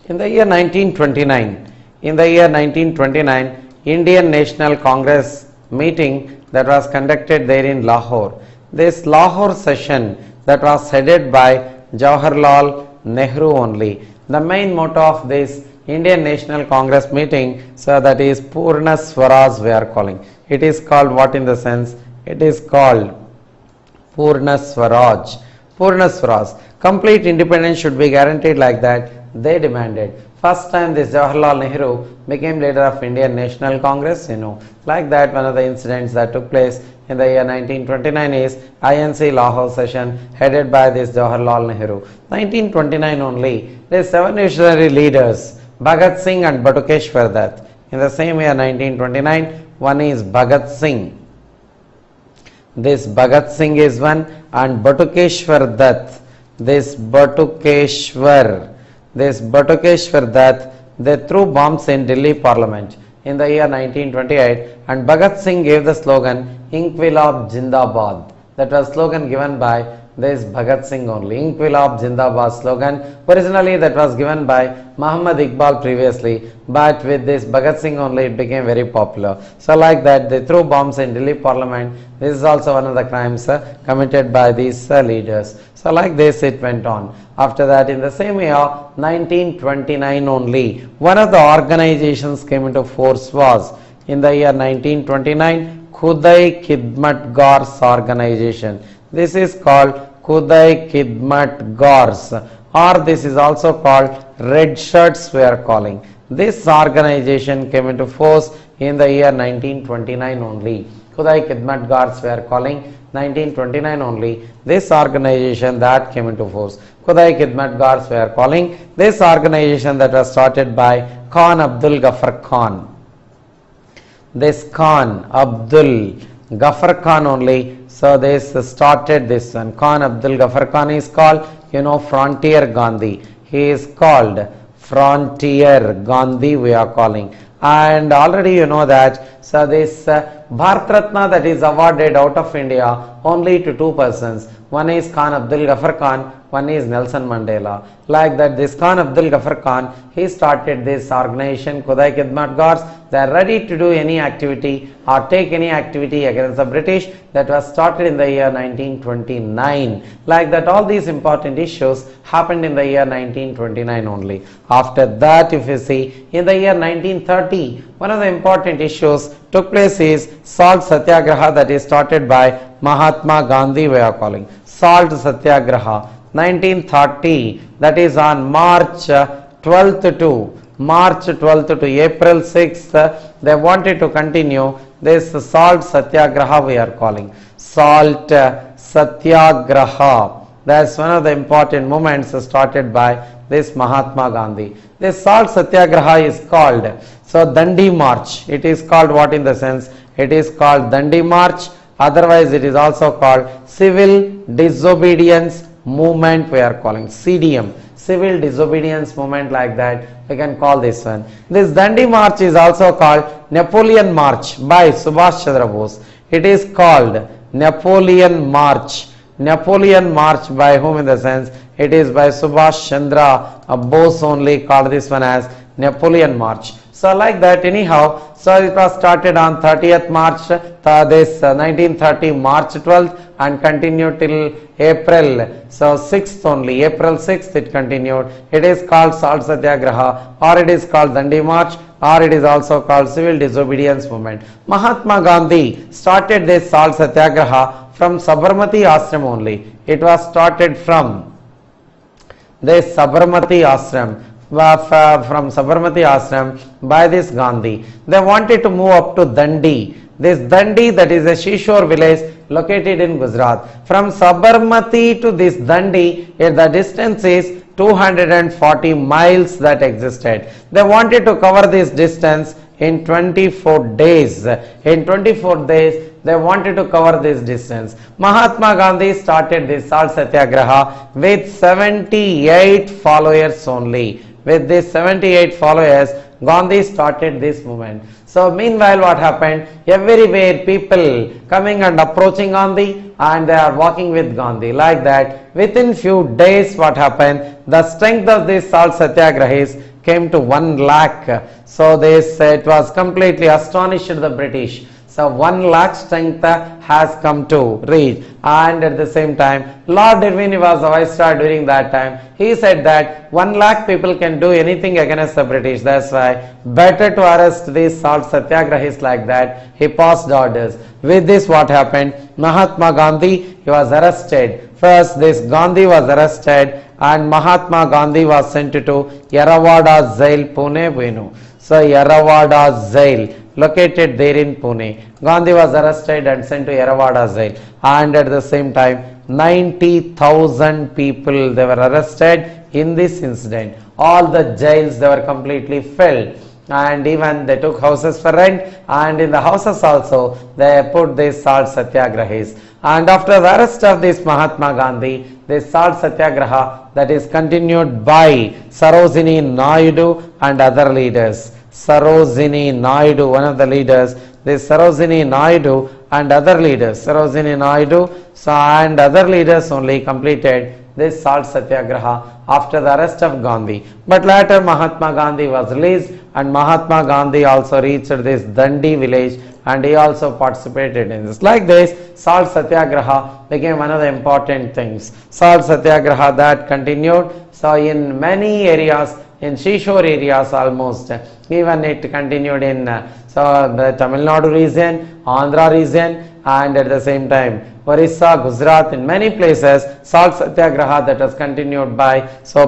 In the year 1929, Indian National Congress meeting that was conducted there in Lahore. This Lahore session that was headed by Jawaharlal Nehru only. The main motto of this Indian National Congress meeting, so that is Purna Swaraj we are calling. It is called what in the sense? It is called Purna Swaraj. Purna Swaraj. Complete independence should be guaranteed, like that they demanded. First time this Jawaharlal Nehru became leader of Indian National Congress, like that one of the incidents that took place in the year 1929 is INC Lahore session headed by this Jawaharlal Nehru. 1929 only, there are 7 visionary leaders, Bhagat Singh and Batukeshwar Dutt. In the same year 1929, one is Bhagat Singh. This Bhagat Singh is one, and Batukeshwar Dutt. This Batukeshwar Dutt, they threw bombs in Delhi Parliament in the year 1928, and Bhagat Singh gave the slogan Inquilab Jindabad. That was slogan given by this Bhagat Singh only. Inquilab Jindabad slogan. Originally that was given by Muhammad Iqbal previously, but with this Bhagat Singh only it became very popular. So like that they threw bombs in Delhi Parliament. This is also one of the crimes committed by these leaders. So like this it went on. After that, in the same year 1929 only, one of the organizations came into force was in the year 1929 Khudai Khidmat Gars organization. This is called Khudai Khidmat Gars, or this is also called Red Shirts we are calling. This organization came into force in the year 1929 only. Khudai Khidmat Gars we are calling 1929 only. This organization that came into force. Khudai Khidmat Gars we are calling this organization that was started by Khan Abdul Ghaffar Khan. This Khan Abdul Ghaffar Khan only. So this started this one. Khan Abdul Ghaffar Khan is called, Frontier Gandhi. He is called Frontier Gandhi we are calling. And already you know that, so this Bharat Ratna that is awarded out of India only to 2 persons. One is Khan Abdul Ghaffar Khan, one is Nelson Mandela. Like that, this Khan Abdul Ghaffar Khan, he started this organization Khudai Khidmat Gars. They are ready to do any activity or take any activity against the British. That was started in the year 1929. Like that, all these important issues happened in the year 1929 only. After that, if you see, in the year 1930, one of the important issues took place is Salt Satyagraha, that is started by Mahatma Gandhi we are calling. Salt Satyagraha 1930, that is on March 12th to April 6th, they wanted to continue this Salt Satyagraha we are calling. Salt Satyagraha, that's one of the important movements started by this Mahatma Gandhi. This Salt Satyagraha is called, so Dandi March. It is called what in the sense? It is called Dandi March. Otherwise it is also called Civil Disobedience Movement we are calling. CDM. Civil Disobedience Movement, like that we can call this one. This Dandi March is also called Napoleon March by Subhash Chandra Bose. It is called Napoleon March. Napoleon March by whom in the sense? It is by Subhash Chandra Bose only, called this one as Napoleon March. So like that, anyhow, so it was started on 30th March, this 1930 March 12th, and continued till April, so 6th only, April 6th it continued. It is called Salt Satyagraha, or it is called Dandi March, or it is also called Civil Disobedience Movement. Mahatma Gandhi started this Salt Satyagraha from Sabarmati Ashram only. It was started from this Sabarmati Ashram. From Sabarmati Ashram by this Gandhi. They wanted to move up to Dandi. This Dandi, that is a seashore village located in Gujarat. From Sabarmati to this Dandi, the distance is 240 miles that existed. They wanted to cover this distance in 24 days. In 24 days, they wanted to cover this distance. Mahatma Gandhi started this Salt Satyagraha with 78 followers only. With these 78 followers, Gandhi started this movement. So meanwhile what happened? Everywhere people coming and approaching Gandhi and they are walking with Gandhi. Like that, within few days what happened? The strength of these salt satyagrahis came to 1 lakh. So this it was completely astonished the British. So 1 lakh strength has come to reach, and at the same time Lord Irwin was the viceroy during that time. He said that 1 lakh people can do anything against the British. That's why better to arrest these salt satyagrahis. Like that, he passed orders. With this what happened? Mahatma Gandhi, he was arrested. First this Gandhi was arrested and Mahatma Gandhi was sent to Yerawada Jail, Pune, Venu. So Yerawada Jail, located there in Pune. Gandhi was arrested and sent to Yerawada Jail, and at the same time 90,000 people they were arrested in this incident. All the jails they were completely filled, and even they took houses for rent, and in the houses also they put these salt satyagrahis. And after the arrest of this Mahatma Gandhi, this salt satyagraha that is continued by Sarojini Naidu and other leaders. Sarojini Naidu, one of the leaders, this Sarojini Naidu and other leaders, Sarojini Naidu and other leaders only completed this salt satyagraha after the arrest of Gandhi. But later Mahatma Gandhi was released, and Mahatma Gandhi also reached this Dandi village, and he also participated in this. Like this, salt satyagraha became one of the important things. Salt satyagraha that continued. So in many areas, in Seashore areas almost, even it continued in the Tamil Nadu region, Andhra region, and at the same time Orissa, Gujarat, in many places salt satyagraha that was continued by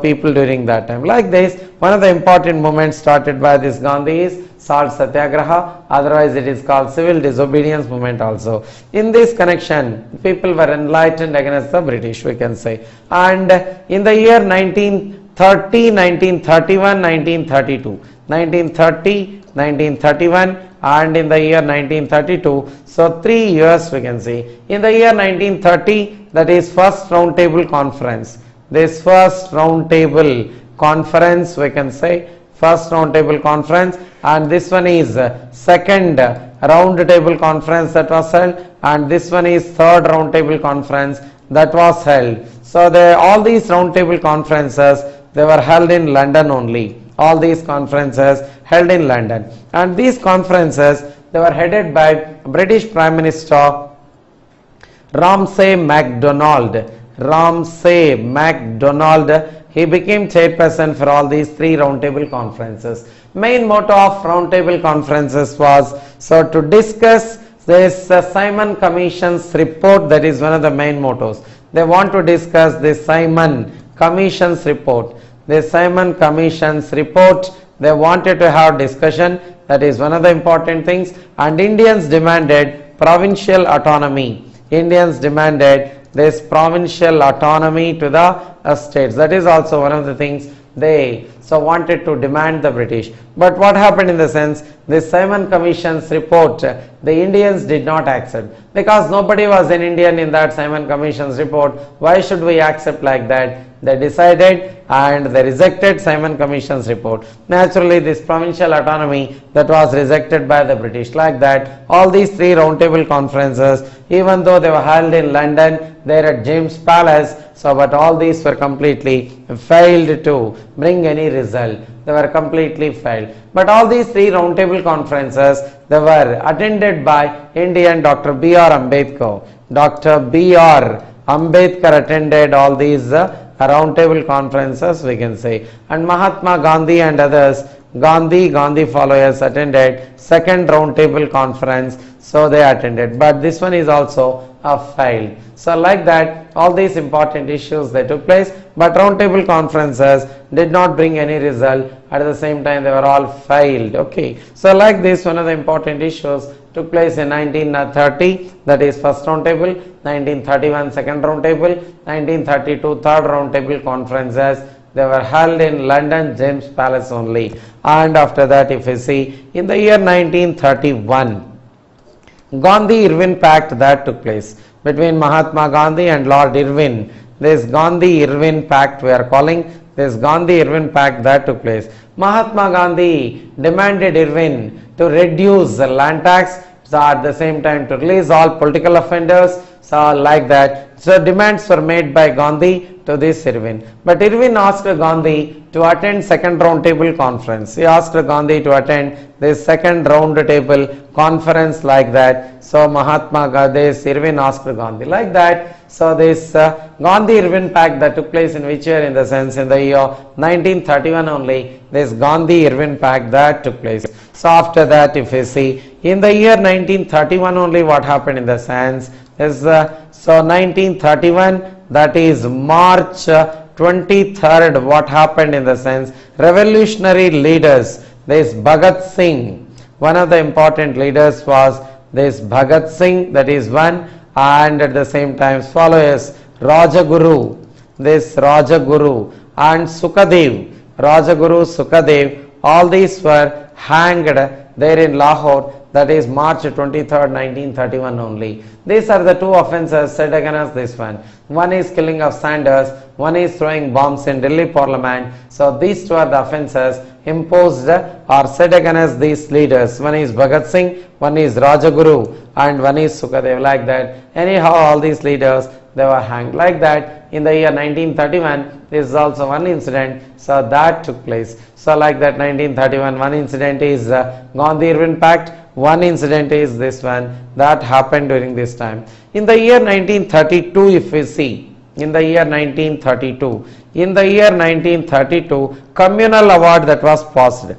people during that time. Like this, one of the important movements started by this Gandhi is salt satyagraha, otherwise it is called civil disobedience movement also. In this connection, people were enlightened against the British, we can say. And in the year 1930, 1931, 1932, 1930, 1931 and in the year 1932, so 3 years we can see. In the year 1930, that is first round table conference. This first round table conference we can say, first round table conference, and this one is second round table conference that was held, and this one is third round table conference that was held. So all these round table conferences, they were held in London only. All these conferences held in London, and these conferences they were headed by British Prime Minister Ramsay MacDonald. Ramsay MacDonald, he became chairperson for all these 3 roundtable conferences. Main motto of roundtable conferences was to discuss this Simon Commission's report. That is one of the main mottos. They want to discuss this Simon Commission's report. The Simon Commission's report, they wanted to have discussion. That is one of the important things. And Indians demanded provincial autonomy. Indians demanded this provincial autonomy to the states. That is also one of the things they wanted to demand the British. But what happened in the sense, this Simon Commission's report, the Indians did not accept, because nobody was an Indian in that Simon Commission's report. Why should we accept like that? They decided and they rejected Simon Commission's report. Naturally, this provincial autonomy that was rejected by the British. Like that, all these 3 roundtable conferences, even though they were held in London, there at James Palace, but all these were completely failed to bring any result. They were completely failed. But all these 3 roundtable conferences, they were attended by Indian Dr. B.R. Ambedkar. Dr. B.R. Ambedkar attended all these roundtable conferences we can say, and Mahatma Gandhi and others, Gandhi followers attended second roundtable conference, so they attended, but this one is also failed. So like that, all these important issues they took place, but roundtable conferences did not bring any result. At the same time, they were all failed. Okay, so like this, one of the important issues took place in 1930, that is first round table, 1931 second round table, 1932 third round table conferences. They were held in London, James Palace only. And after that, if you see, in the year 1931, Gandhi-Irwin Pact that took place between Mahatma Gandhi and Lord Irwin. This Gandhi-Irwin Pact we are calling, this Gandhi-Irwin Pact that took place. Mahatma Gandhi demanded Irwin to reduce the land tax, so at the same time to release all political offenders, so like that. So demands were made by Gandhi to this Irwin. But Irwin asked Gandhi to attend second round table conference. He asked Gandhi to attend this second round table conference like that. So Mahatma Gandhi, Irwin asked Gandhi like that. So this Gandhi-Irwin Pact that took place in which year? In the sense in the year 1931 only, this Gandhi-Irwin Pact that took place. So after that, if you see, in the year 1931 only, what happened in the sense is, so 1931, that is March 23rd, what happened in the sense, revolutionary leaders, this Bhagat Singh, one of the important leaders was this Bhagat Singh, that is one, and at the same time followers Rajaguru, this Rajaguru and Sukadev, Rajaguru, Sukadev, all these were hanged there in Lahore, that is March 23rd, 1931 only. These are the two offences said against this one. One is killing of Sanders, one is throwing bombs in Delhi Parliament. So these two are the offences imposed or said against these leaders. One is Bhagat Singh, one is Rajaguru, and one is Sukadev, like that. Anyhow, all these leaders, they were hanged like that. In the year 1931, this is also one incident, so that took place. So like that, 1931, one incident is Gandhi-Irwin Pact, one incident is this one that happened during this time. In the year 1932, if we see, in the year 1932, communal award that was passed.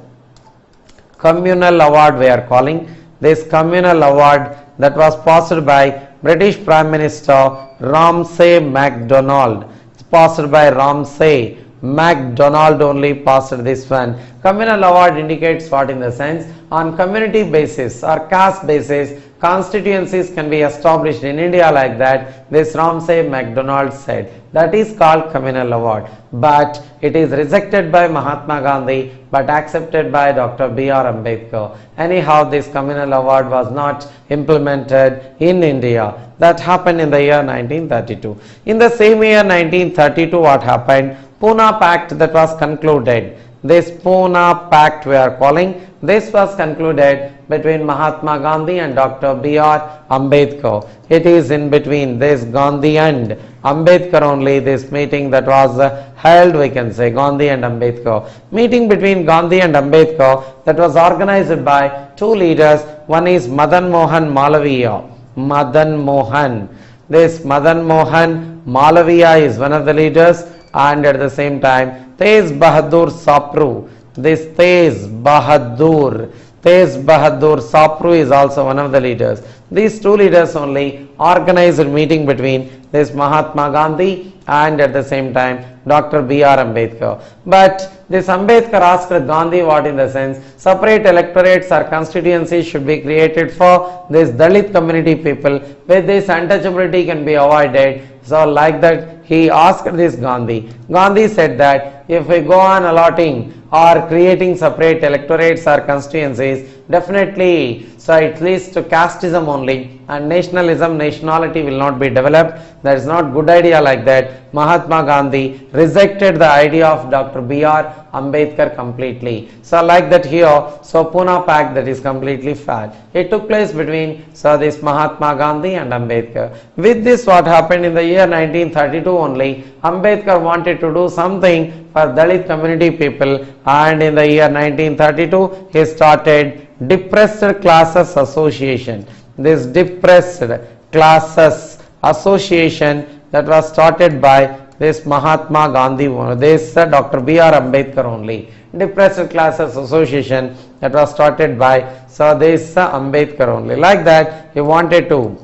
Communal award we are calling. This communal award that was passed by British Prime Minister Ramsay MacDonald. It's passed by Ramsay MacDonald only passed this one. Communal award indicates what? In the sense, on community basis or caste basis, constituencies can be established in India like that. This Ramsay MacDonald said. That is called communal award. But it is rejected by Mahatma Gandhi but accepted by Dr. B.R. Ambedkar. Anyhow, this communal award was not implemented in India. That happened in the year 1932. In the same year 1932, what happened? Pune Pact that was concluded. This Pune Pact we are calling, this was concluded between Mahatma Gandhi and Dr. B.R. Ambedkar. It is in between this Gandhi and Ambedkar only, this meeting that was held, we can say, Gandhi and Ambedkar. Meeting between Gandhi and Ambedkar that was organized by two leaders. One is Madan Mohan Malaviya. Madan Mohan. This Madan Mohan Malaviya is one of the leaders, and at the same time Tej Bahadur Sapru. This Tej Bahadur Sapru is also one of the leaders. These two leaders only organized a meeting between this Mahatma Gandhi and at the same time Dr. B.R. Ambedkar. But this Ambedkar asked Gandhi what? In the sense, separate electorates or constituencies should be created for this Dalit community people, where this untouchability can be avoided. So like that he asked this Gandhi. Gandhi said that if we go on allotting or creating separate electorates or constituencies, definitely so it leads to casteism only, and nationalism, nationality will not be developed. That is not good idea like that. Mahatma Gandhi rejected the idea of Dr. B.R. Ambedkar completely. So like that here, so Pune Pact that is completely failed. It took place between this Mahatma Gandhi and Ambedkar. With this, what happened in the year 1932 only, Ambedkar wanted to do something for Dalit community people, and in the year 1932 he started Depressed Classes Association. This Depressed Classes Association that was started by this Mahatma Gandhi, this Dr. B.R. Ambedkar only. Depressed Classes Association that was started by this Ambedkar only. Like that he wanted to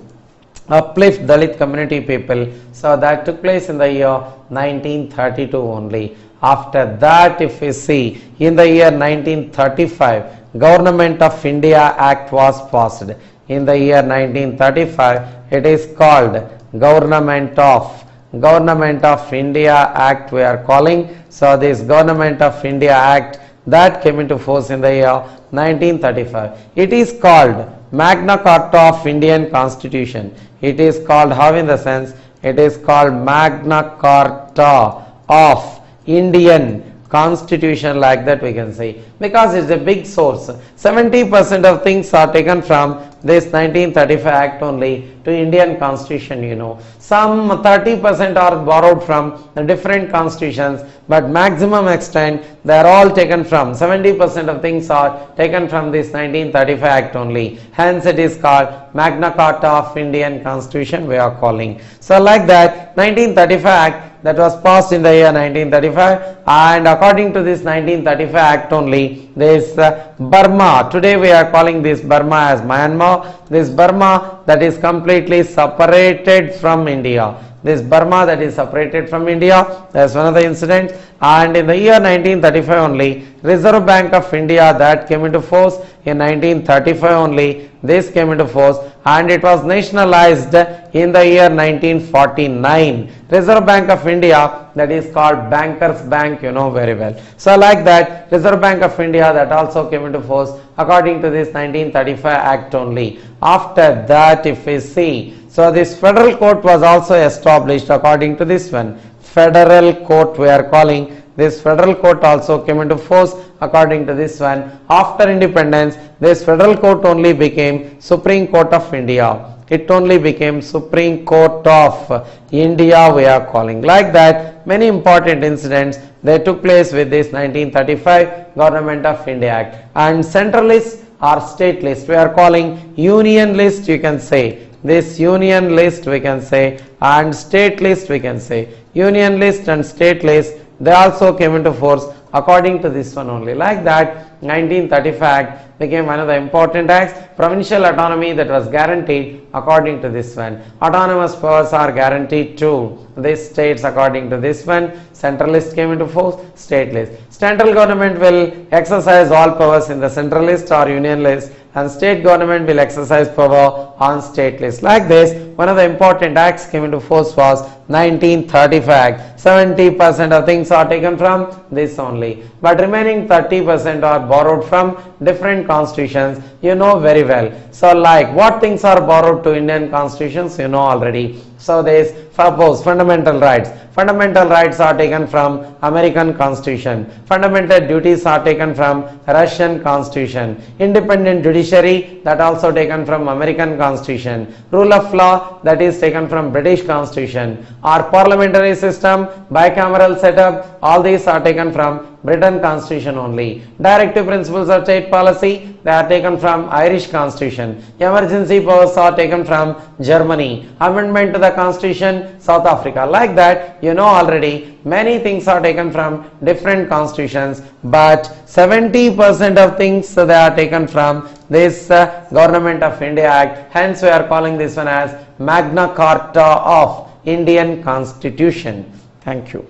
uplift Dalit community people. So that took place in the year 1932 only. After that, if we see, in the year 1935, Government of India Act was passed. In the year 1935, it is called Government of India Act we are calling. So this Government of India Act that came into force in the year 1935. It is called Magna Carta of Indian Constitution. It is called how? In the sense, it is called Magna Carta of Indian Constitution, like that we can say, because it's a big source. 70% of things are taken from this 1935 Act only to Indian Constitution, you know. Some 30% are borrowed from the different constitutions, but maximum extent they are all taken from, 70% of things are taken from this 1935 Act only. Hence it is called Magna Carta of Indian Constitution we are calling. So like that, 1935 Act that was passed in the year 1935, and according to this 1935 Act only, this Burma, today we are calling this Burma as Myanmar, this Burma that is completely separated from India. This Burma that is separated from India, that's one of the incidents. And in the year 1935 only, Reserve Bank of India that came into force in 1935 only, this came into force, and it was nationalized in the year 1949. Reserve Bank of India, that is called Bankers Bank, you know very well. So like that, Reserve Bank of India that also came into force according to this 1935 Act only. After that, if we see, so this federal court was also established according to this one. Federal court we are calling, this federal court also came into force according to this one. After independence, this federal court only became Supreme Court of India. It only became Supreme Court of India we are calling. Like that, many important incidents they took place with this 1935 Government of India Act. And central list or state list we are calling, union list you can say. This union list we can say, and state list we can say. Union list and state list, they also came into force according to this one only. Like that, 1935 Act became one of the important acts. Provincial autonomy that was guaranteed according to this one. Autonomous powers are guaranteed to these states according to this one. Central list came into force, state list. Central government will exercise all powers in the central list or union list, and state government will exercise power on state list. Like this, one of the important acts came into force was 1935 Act. 70% of things are taken from this only, but remaining 30% are borrowed from different constitutions, you know very well. So like what things are borrowed to Indian constitutions, you know already. So this, suppose fundamental rights. Fundamental rights are taken from American Constitution. Fundamental duties are taken from Russian Constitution. Independent judiciary, that also taken from American Constitution. Rule of law, that is taken from British Constitution. Our parliamentary system, bicameral setup, all these are taken from Britain Constitution only. Directive principles of state policy, they are taken from Irish Constitution. Emergency powers are taken from Germany. Amendment to the Constitution, South Africa. Like that, you know already, many things are taken from different constitutions, but 70% of things they are taken from this Government of India Act. Hence we are calling this one as Magna Carta of Indian Constitution. Thank you.